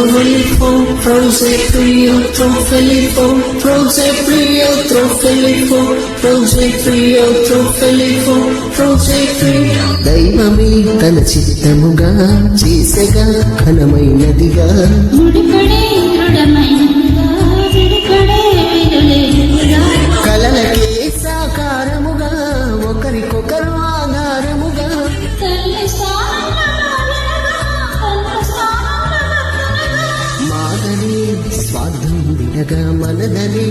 Trofelipo, Rose Frio, Trofelipo, Rose Frio, Trofelipo, Rose Frio, Trofelipo, Rose Frio. దైవమే తన చిత్తముగా చేసగా ఘనమైనదిగా ముడిపడే దృఢమైనదిగా విడిపడే విడులేదుగా కలలకే సాకారముగా ఒకరికొకరు ఆధారముగా తల్లి మాదని స్వార్థం వినగా మనదని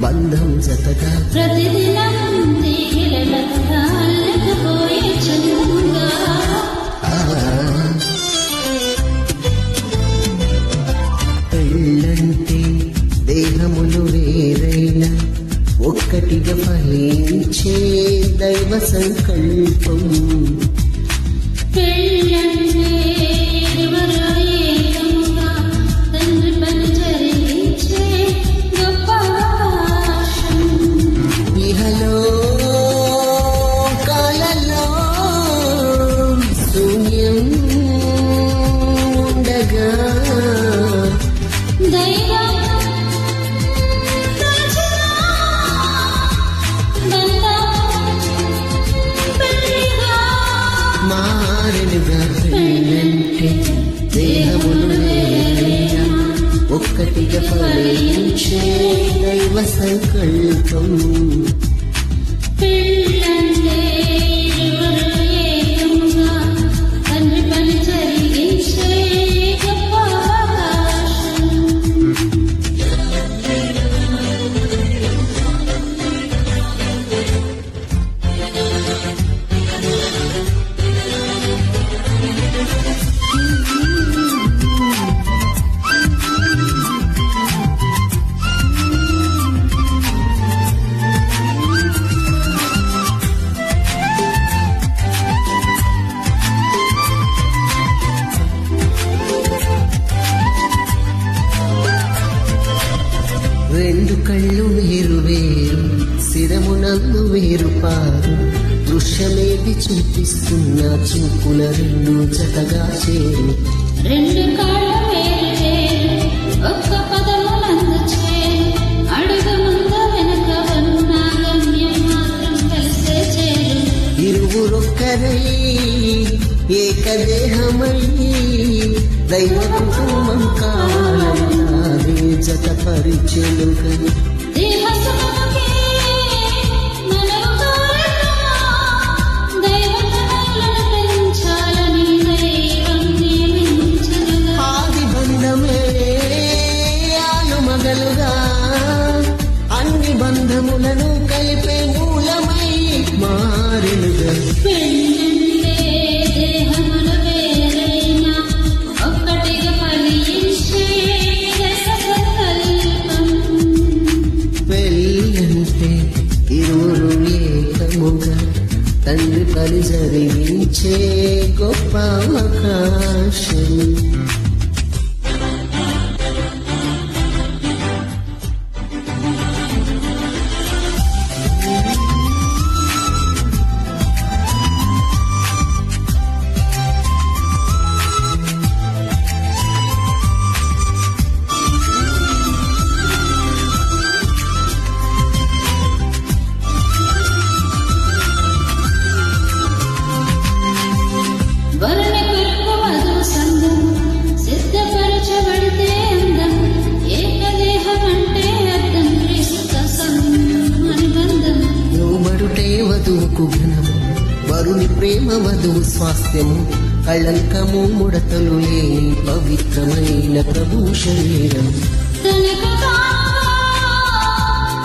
బంధం జతగా ప్రతిదినం తీగిలగా అల్లకపోయే చంద్రుగా పెళ్ళంటే దేహములు వేరైన ఒక్కటిగా ఫలించే దైవ సంకల్పం పెళ్ళంటే ఇరువురు ఏకముగా తండ్రి పని జరిగించే గొప్ప అవకాశం ఇహలో కాలలో శూన్యం ఉండగా దైవం తలచిన బంధం పెళ్లిగా మారెనుగా పెళ్ళంటే దేహములు వేరైన ఒక్కటిగా ఫలించే దైవ సంకల్పం పెళ్ళంటే ఇరువురు ఏకముగా తండ్రి పని జరిగించే గొప్ప అవకాశం రెండు కళ్ళు వేరు వేరు శిరమునందు వేరు పారు దృశ్యమేది చూపిస్తున్న చూపుల రెండు జతగా చేరు రెండు కాళ్ళు వేరు వేరు ఒక్క పదము నందు చేరు అడుగు ముందు వెనక ఉన్న గమ్యం మాత్రం కలిసే చేరు ఇరువురొక్కరై ఏకదేహమై దైవ కుటుంబం కాలే జత పరిచలుగా దేహ సుఖముకే మనము కోరగా దైవతనాలను పెంచాలని దైవం నియమించగా ఆది బంధమే ఆలుమగలుగా అన్ని బంధములను కలిపే మూలమై మారెనుగా పెళ్ళంటే దేహములు వేరైనా ఒక్కటిగా ఫలించే దశ సంకల్పం పెళ్ళంటే ఇరువురు ఏకముగా తండ్రి పని జరిగించే గొప్ప అవకాశం వరుణ కొరకు వధు సంఘం సిద్ధపరచబడితే అందం ఏకదేహం అంటే అర్థం క్రీస్తు అనుబంధం లోబడుటే వధువుకు ఘనము వరుని ప్రేమ వధువు స్వాస్థ్యము కళంకము ముడతలు లేని పవిత్రమైన ప్రభు శరీరం తనకు తానుగా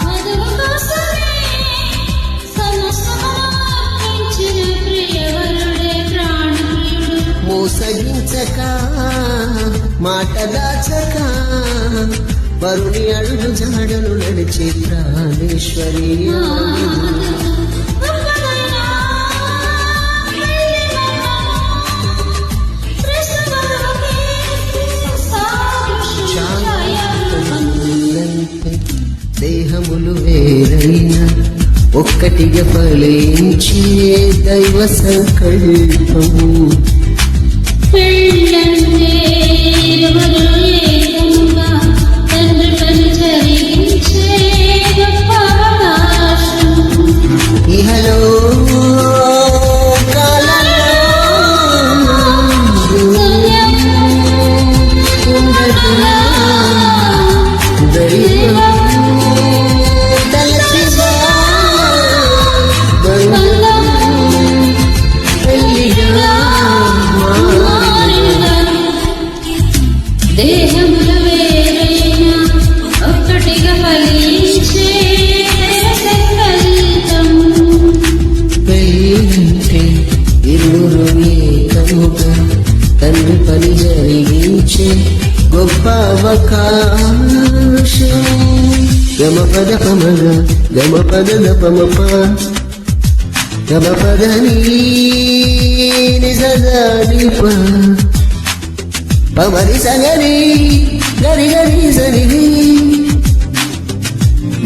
వధువు కోసమే సమస్తము అర్పించిన ప్రియవరుడే ప్రాణప్రియుడు మోసగించక మాట దాచక వరుని అడుగు జాడలు నడిచే ప్రాణేశ్వరి దేహములు వేరైన ఒక్కటిగా ఫలించే దైవ సంకల్పము పెళ్ళంటే ఇరువురు ఏకంగా తండ్రి పని జరిగించే గొప్ప అవకాశం. ఇహలో కాలంలో శూన్యం ఉండగా దైవం తలచిగా బంధం పెళ్లిగా దేహముల వేరైన ఒక్కటిగా ఫలించే సంకల్పం. పెళ్ళంటే ఇరువురు ఏకముగా తండ్రి పని జరిగించే గొప్ప అవకాశం. గమ పద పమగ గమ పద పమప గమ పద ని సదా నిప పమరి సగరి గరి గరి సరి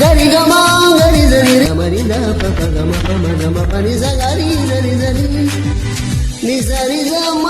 గరి గమ గరి సరి గమరి ద ప గమ పమ గమ పని సగరి సరి సరి ని సరి గమ